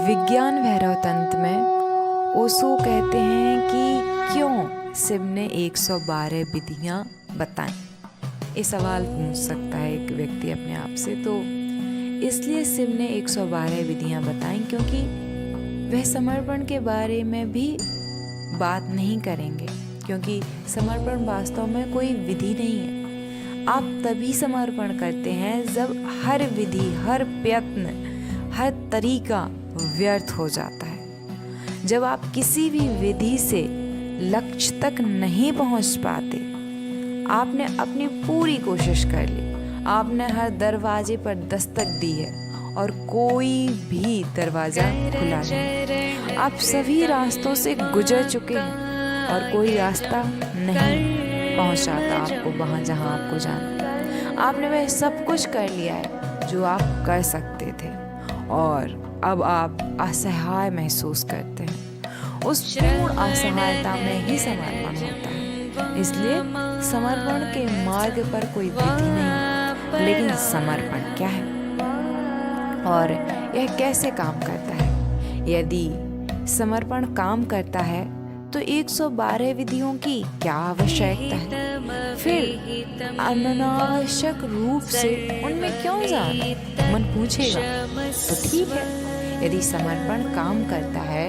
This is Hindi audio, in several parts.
विज्ञान भैरव तंत्र में ओशो कहते हैं कि क्यों शिव ने 112 विधियां बताएं। ये सवाल पूछ सकता है एक व्यक्ति अपने आप से। तो इसलिए शिव ने 112 विधियां बताई क्योंकि वह समर्पण के बारे में भी बात नहीं करेंगे, क्योंकि समर्पण वास्तव में कोई विधि नहीं है। आप तभी समर्पण करते हैं जब हर विधि, हर प्रयत्न, हर तरीका व्यर्थ हो जाता है। जब आप किसी भी विधि से लक्ष्य तक नहीं पहुंच पाते, आपने अपनी पूरी कोशिश कर ली, आपने हर दरवाजे पर दस्तक दी है और कोई भी दरवाजा खुला नहीं। आप सभी रास्तों से गुजर चुके हैं और कोई रास्ता नहीं पहुंचाता आपको वहाँ जहाँ आपको जाना। आपने वह सब कुछ कर लिया है जो आप कर सकते थे और अब आप असहाय महसूस करते हैं। उस पूर्ण असहायता में ही समर्पण होता है। इसलिए समर्पण के मार्ग पर कोई विधि नहीं, लेकिन समर्पण क्या है और यह कैसे काम करता है। यदि समर्पण काम करता है तो 112 विधियों की क्या आवश्यकता है। फिर अनावश्यक रूप से उनमें क्यों जाना, मन पूछेगा। तो ठीक है, यदि समर्पण काम करता है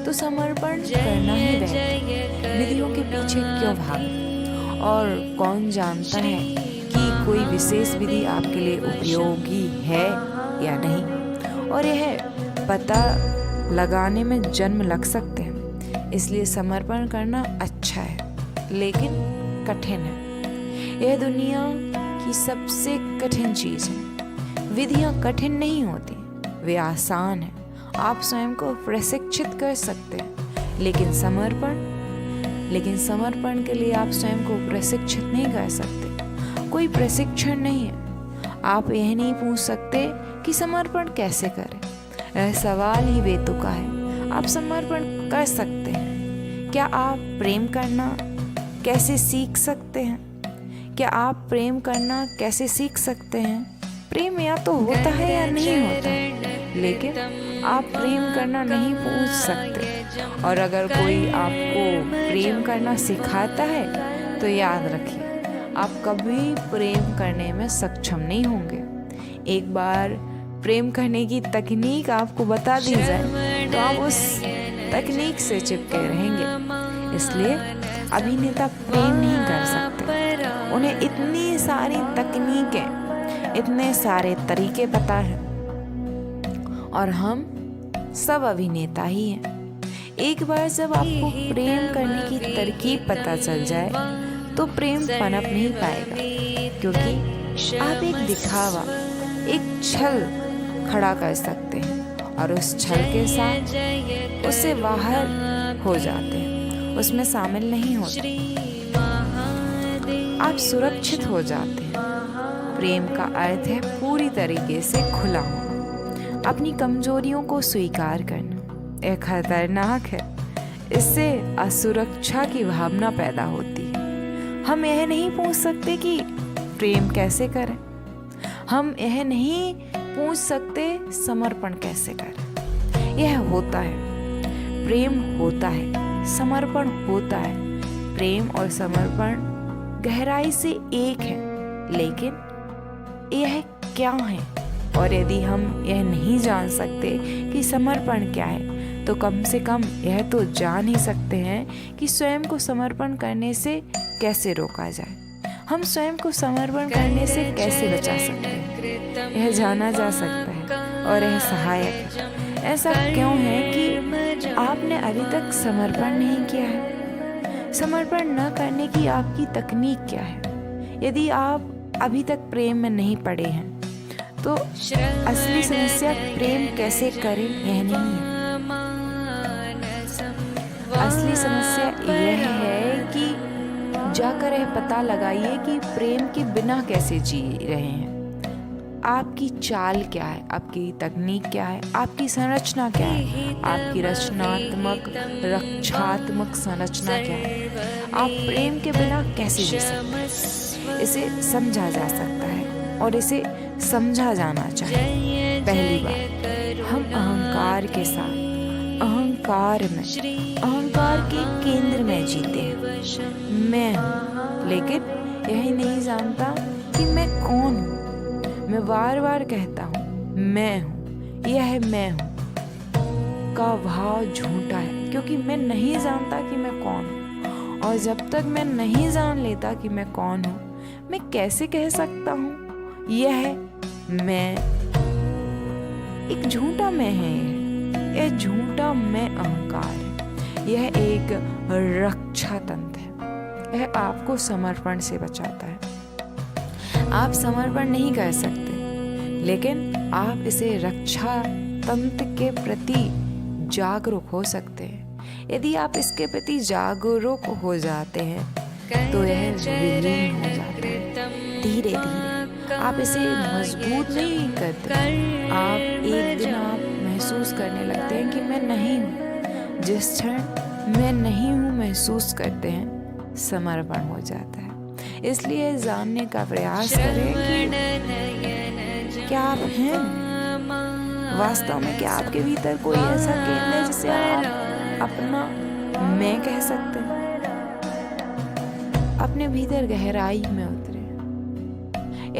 तो समर्पण करना ही बेहतर। विधियों के पीछे क्यों भागना। और कौन जानता है कि कोई विशेष विधि आपके लिए उपयोगी है या नहीं, और यह पता लगाने में जन्म लग सकते हैं। इसलिए समर्पण करना अच्छा है, लेकिन कठिन है। यह दुनिया की सबसे कठिन चीज है। विधियां कठिन नहीं होती, वे आसान हैं। आप स्वयं को प्रशिक्षित कर सकते हैं, लेकिन समर्पण के लिए आप स्वयं को प्रशिक्षित नहीं कर सकते। कोई प्रशिक्षण नहीं है। आप यह नहीं पूछ सकते कि समर्पण कैसे करें। यह सवाल ही बेतुका है। आप समर्पण कर सकते हैं। क्या आप प्रेम करना कैसे सीख सकते हैं? क्या आप प्रेम करना कैसे सीख सकते हैं? प्रेम या तो होता है या नहीं होता है, लेकिन आप प्रेम करना नहीं पूछ सकते। और अगर कोई आपको प्रेम करना सिखाता है तो याद रखिए, आप कभी प्रेम करने में सक्षम नहीं होंगे। एक बार प्रेम करने की तकनीक आपको बता दी जाए तो आप उस तकनीक से चिपके रहेंगे। इसलिए अभिनेता प्रेम नहीं कर सकते। उन्हें इतनी सारी तकनीकें, इतने सारे तरीके पता है, और हम सब अभिनेता ही हैं। एक बार जब आपको प्रेम करने की तरकीब पता चल जाए तो प्रेम पनप नहीं पाएगा, क्योंकि आप एक दिखावा, एक छल खड़ा कर सकते हैं और उस छल के साथ उससे बाहर हो जाते हैं, उसमें शामिल नहीं होते। आप सुरक्षित हो जाते हैं। प्रेम का अर्थ है पूरी तरीके से खुला होना, अपनी कमजोरियों को स्वीकार करना। यह खतरनाक है। इससे असुरक्षा की भावना पैदा होती है। हम यह नहीं पूछ सकते कि प्रेम कैसे करें। हम यह नहीं पूछ सकते समर्पण कैसे करें। यह होता है, प्रेम होता है, समर्पण होता है। प्रेम और समर्पण गहराई से एक है, लेकिन यह क्या है। और यदि हम यह नहीं जान सकते कि समर्पण क्या है, तो कम से कम यह तो जान ही सकते हैं कि स्वयं को समर्पण करने से कैसे रोका जाए। हम स्वयं को समर्पण करने से कैसे बचा सकते हैं, यह जाना जा सकता है और यह सहायक है। ऐसा क्यों है कि आपने अभी तक समर्पण नहीं किया है? समर्पण न करने की आपकी तकनीक क्या है? यदि आप अभी तक प्रेम में नहीं पड़े हैं तो असली समस्या प्रेम कैसे करें यह नहीं है। असली समस्या यह है कि जाकर यह पता लगाइए कि प्रेम के बिना कैसे जी रहे हैं। आपकी चाल क्या है, आपकी तकनीक क्या है, आपकी संरचना क्या है, आपकी रक्षात्मक संरचना क्या है। आप प्रेम के बिना कैसे जी सकते हैं। इसे समझा जा सकता है और इसे समझा जाना चाहिए। पहली बात, हम अहंकार अहंकार के साथ, अहंकार के केंद्र में जीते हैं। मैं हूँ, लेकिन यही नहीं जानता कि मैं कौन हूँ। मैं बार बार कहता हूँ मैं हूँ, यह मैं हूँ का भाव झूठा है, क्योंकि मैं नहीं जानता कि मैं कौन हूँ। और जब तक मैं नहीं जान लेता कि मैं कौन हूँ, मैं कैसे कह सकता हूँ यह मैं एक झूठा मैं है। यह झूठा मैं अहंकार है। यह एक रक्षा तंत्र है। यह आपको समर्पण से बचाता है। आप समर्पण नहीं कर सकते, लेकिन आप इसे रक्षा तंत्र के प्रति जागरूक हो सकते हैं। यदि आप इसके प्रति जागरूक हो जाते हैं तो यह विलीन हो जाता है धीरे धीरे। आप इसे मजबूत नहीं करते। आप एक दिन आप महसूस करने लगते हैं कि मैं नहीं हूँ। जिस क्षण मैं नहीं हूँ महसूस करते हैं, समर्पण हो जाता है। इसलिए जानने का प्रयास करें कि क्या आप हैं वास्तव में। क्या आपके भीतर कोई ऐसा केंद्र है जिसे आप अपना मैं कह सकते हैं। अपने भीतर गहराई में उतरे,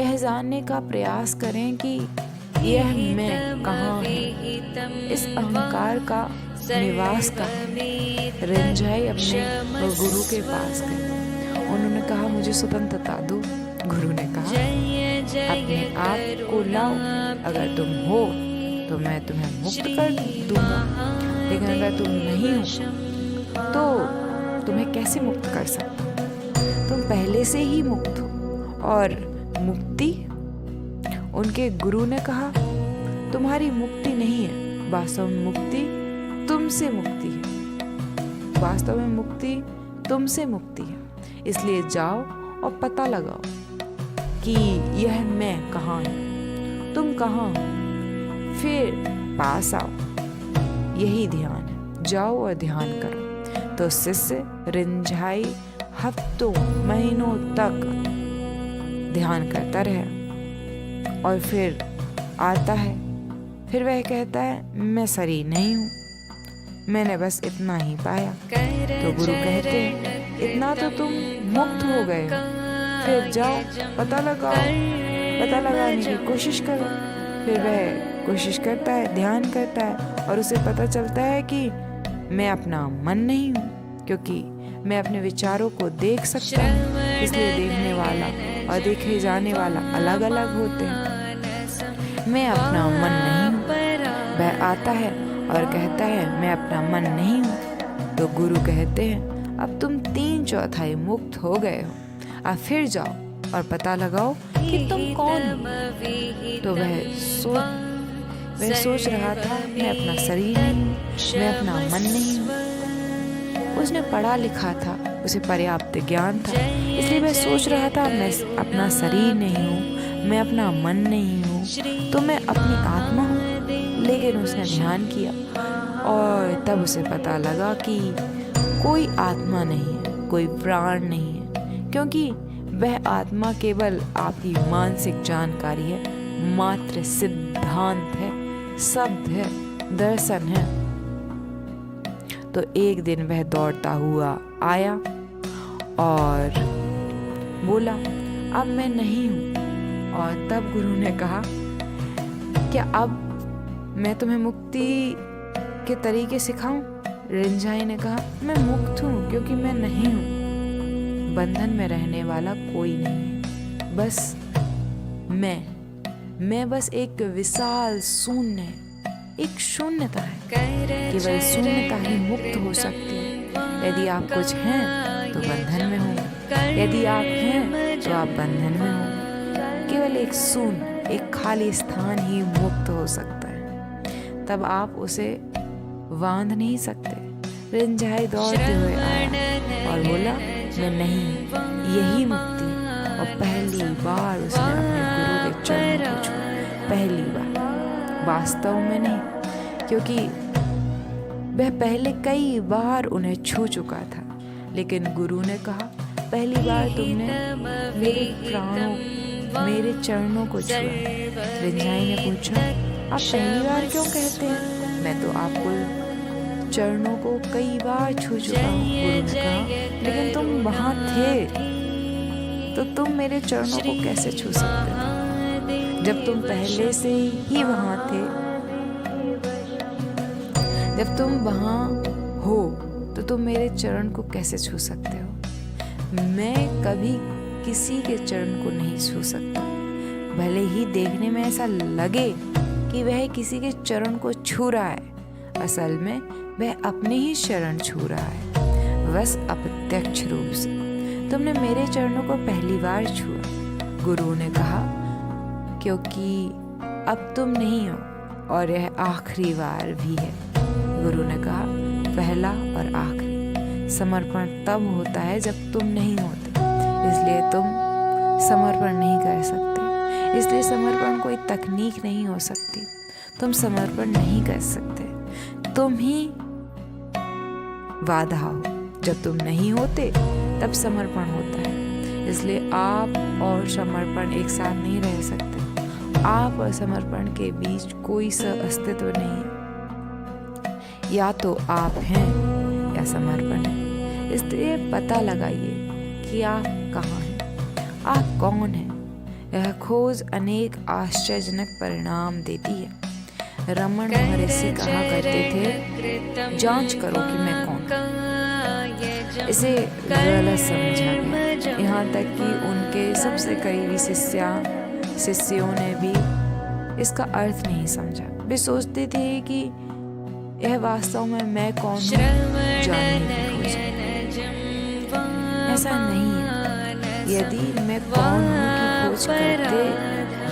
यह जानने का प्रयास करें कि यह मैं कहाँ है। इस अहंकार का निवास कहाँ। रिंझाई अपने गुरु के पास गए। उन्होंने कहा मुझे स्वतंत्रता दो। गुरु ने कहा अपने आप को लाओ। अगर तुम हो तो मैं तुम्हें मुक्त कर दूंगा, लेकिन अगर तुम नहीं हो तो तुम्हें कैसे मुक्त कर सकता हूँ। तुम पहले से ही मुक्त हो। और मुक्ति, उनके गुरु ने कहा तुम्हारी मुक्ति नहीं है, वास्तव में मुक्ति तुमसे मुक्ति है। वास्तव में मुक्ति तुमसे मुक्ति है। इसलिए जाओ और पता लगाओ कि यह मैं कहाँ है, तुम कहाँ हो, फिर पास आओ। यही ध्यान है। जाओ और ध्यान करो। तो शिष्य रिंझाई हफ्तों महीनों तक ध्यान करता रहे और फिर आता है। फिर वह कहता है मैं शरीर नहीं हूँ, मैंने बस इतना ही पाया। तो गुरु कहते हैं इतना तो तुम मुक्त हो गए हो, फिर जाओ पता लगाओ, पता लगाने की कोशिश करो। फिर वह कोशिश करता है, ध्यान करता है और उसे पता चलता है कि मैं अपना मन नहीं हूँ, क्योंकि मैं अपने विचारों को देख सकता हूँ। इसलिए देखने वाला और देखे जाने वाला अलग अलग होते हैं। मैं अपना मन नहीं हूँ। वह आता है और कहता है मैं अपना मन नहीं हूँ। तो गुरु कहते हैं अब तुम 3/4 मुक्त हो गए हो, अब फिर जाओ और पता लगाओ कि तुम कौन हो। तो वह सोच रहा था मैं अपना शरीर नहीं हूँ, मैं अपना मन नहीं हूँ। उसने पढ़ा लिखा था, उसे पर्याप्त ज्ञान था, इसलिए वह सोच रहा था मैं अपना शरीर नहीं हूँ, मैं अपना मन नहीं हूँ, तो मैं अपनी आत्मा हूँ। लेकिन उसने ध्यान किया और तब उसे पता लगा कि कोई आत्मा नहीं है, कोई प्राण नहीं है, क्योंकि वह आत्मा केवल आपकी मानसिक जानकारी है, मात्र सिद्धांत है, शब्द है, दर्शन है। तो एक दिन वह दौड़ता हुआ आया और बोला अब मैं नहीं हूँ। और तब गुरु ने कहा क्या अब मैं तुम्हें मुक्ति के तरीके सिखाऊं? रिंझाई ने कहा मैं मुक्त हूँ क्योंकि मैं नहीं हूँ। बंधन में रहने वाला कोई नहीं है, बस मैं बस एक विशाल शून्य है, एक शून्यता है। केवल शून्यता ही मुक्त हो सकती है। यदि आप कुछ हैं तो बंधन में हो, यदि आप हैं तो आप बंधन में हो। केवल एक शून्य, एक खाली स्थान ही मुक्त हो सकता है, तब आप उसे बांध नहीं सकते। रिंझाई दौड़ते हुए आया और बोला मैं नहीं, यही मुक्ति है। और पहली बार उसने अपने गुरु के चरणों को छुआ, पहली बार, वास्तव में नहीं, क्योंकि वह पहले कई बार उन्हें छू चुका था। लेकिन गुरु ने कहा पहली बार तुमने मेरे प्राणों, मेरे चरणों को छुआ। रिंझाई ने पूछा आप पहली बार क्यों कहते हैं? मैं तो आपको चरणों को कई बार छू चुका हूँ, गुरु ने कहा, लेकिन तुम वहाँ थे तो तुम मेरे चरणों को कैसे छू सकते थे? जब तुम पहले से ही वहाँ थे, जब तुम वहाँ हो तो तुम मेरे चरण को कैसे छू सकते हो? मैं कभी किसी के चरण को नहीं छू सकता, भले ही देखने में ऐसा लगे कि वह किसी के चरण को छू रहा है, असल में वह अपने ही चरण छू रहा है, बस अप्रत्यक्ष रूप से। तुमने मेरे चरणों को पहली बार छुआ, गुरु ने कहा, क्योंकि अब तुम नहीं हो और यह आखिरी बार भी है। गुरु ने कहा, पहला और आखिरी समर्पण तब होता है जब तुम नहीं होते, इसलिए तुम समर्पण नहीं कर सकते। इसलिए समर्पण कोई तकनीक नहीं हो सकती, तुम समर्पण नहीं कर सकते, तुम ही बाधा हो। जब तुम नहीं होते तब समर्पण होता है, इसलिए आप और समर्पण एक साथ नहीं रह सकते। आप और समर्पण के बीच कोई अस्तित्व नहीं है, या तो आप हैं या समर्पण है। इसलिए पता लगाइए कि आप कहाँ हैं, आप कौन हैं। यह खोज अनेक आश्चर्यजनक परिणाम देती है। रमन महर्षि कहा करते थे, जांच करो कि मैं कौन हूँ। इसे गलत समझा गया, यहाँ तक कि उनके सबसे करीबी शिष्यों ने भी इसका अर्थ नहीं समझा। वे सोचते थे कि यह वास्तव में मैं कौन हूँ जानने की खोज है। ऐसा नहीं है। यदि मैं कौन हूँ की खोज करते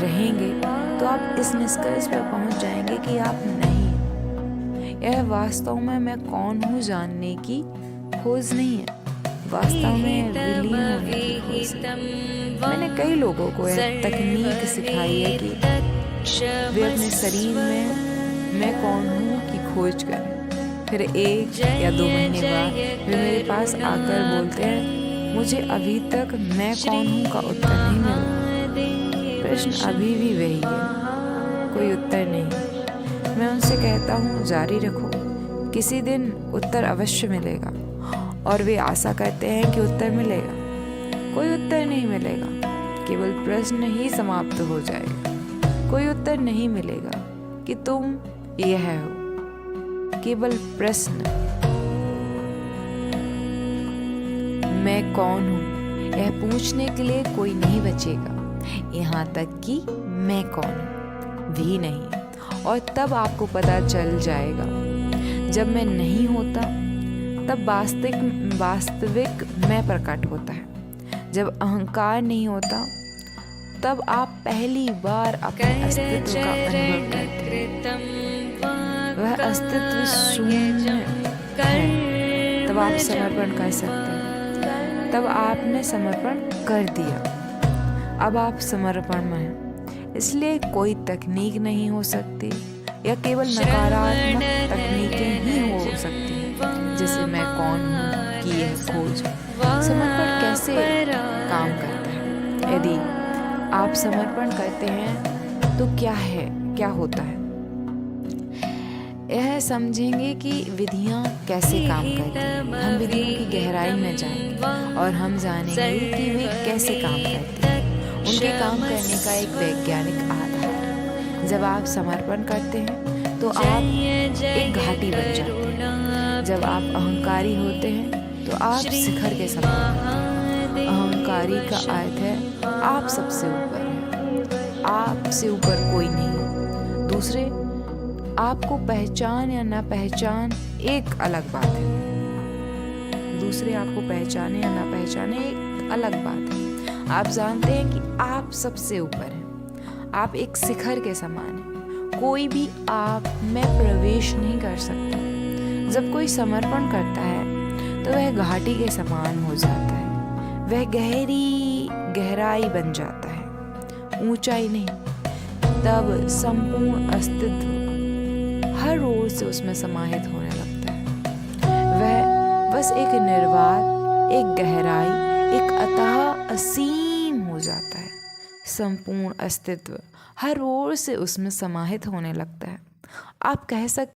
रहेंगे तो आप इस निष्कर्ष पर पहुँच जाएंगे कि आप नहीं हैं। यह वास्तव में मैं कौन हूँ जानने की खोज नहीं है, वास्तव में विलीन होने की खोज है। मैंने कई लोगों को यह तकनीक सिखाई है कि वे अपने शरीर में मैं कौन हूँ की खोज करें। फिर 1 या 2 महीने बाद वे मेरे पास आकर बोलते हैं, मुझे अभी तक मैं कौन हूँ का उत्तर नहीं मिला। प्रश्न अभी भी वही है, कोई उत्तर नहीं। मैं उनसे कहता हूँ, जारी रखो, किसी दिन उत्तर अवश्य मिलेगा। और वे आशा करते हैं कि उत्तर मिलेगा। कोई उत्तर नहीं मिलेगा, केवल प्रश्न ही समाप्त हो जाएगा। कोई उत्तर नहीं मिलेगा कि तुम यह हो, केवल प्रश्न, मैं कौन हूँ, यह पूछने के लिए कोई नहीं बचेगा। यहाँ तक कि मैं कौन हूँ भी नहीं। और तब आपको पता चल जाएगा, जब मैं नहीं होता तब वास्तविक मैं प्रकट होता है। जब अहंकार नहीं होता तब आप पहली बार अपने अस्तित्व का अनुभव करते हैं। वह अस्तित्व शून्य है, तब आप समर्पण कर सकते हैं। तब आपने समर्पण कर दिया, अब आप समर्पण में हैं। इसलिए कोई तकनीक नहीं हो सकती, या केवल नकारात्मक तकनीकें ही हो सकती हैं, जैसे मैं कौन हूँ की यह खोज। समर्पण कैसे काम करता है? यदि आप समर्पण करते हैं तो क्या होता है, यह समझेंगे कि विधियाँ कैसे काम करती हैं। हम विधियों की गहराई में जाएंगे और हम जानेंगे कि वे कैसे काम करती हैं। उनके काम करने का एक वैज्ञानिक आधार है। जब आप समर्पण करते हैं तो आप एक घाटी बन जाते हैं। जब आप अहंकारी होते हैं तो आप शिखर के समान हैं। अहंकारी का अर्थ है आप सबसे ऊपर हैं, आपसे ऊपर कोई नहीं है। दूसरे आपको पहचान या ना पहचान एक अलग बात है। दूसरे आपको पहचाने या ना पहचाने एक अलग बात है। आप जानते हैं कि आप सबसे ऊपर हैं, आप एक शिखर के समान हैं। कोई भी आप में प्रवेश नहीं कर सकता। जब कोई समर्पण करता है तो वह घाटी के समान हो जाता है। वह गहराई बन जाता है, ऊंचाई नहीं। तब संपूर्ण अस्तित्व हर ओर से उसमें समाहित होने लगता है। वह बस एक निर्वात, एक गहराई, एक अथाह असीम हो जाता है। संपूर्ण अस्तित्व हर ओर से उसमें समाहित होने लगता है। आप कह सकते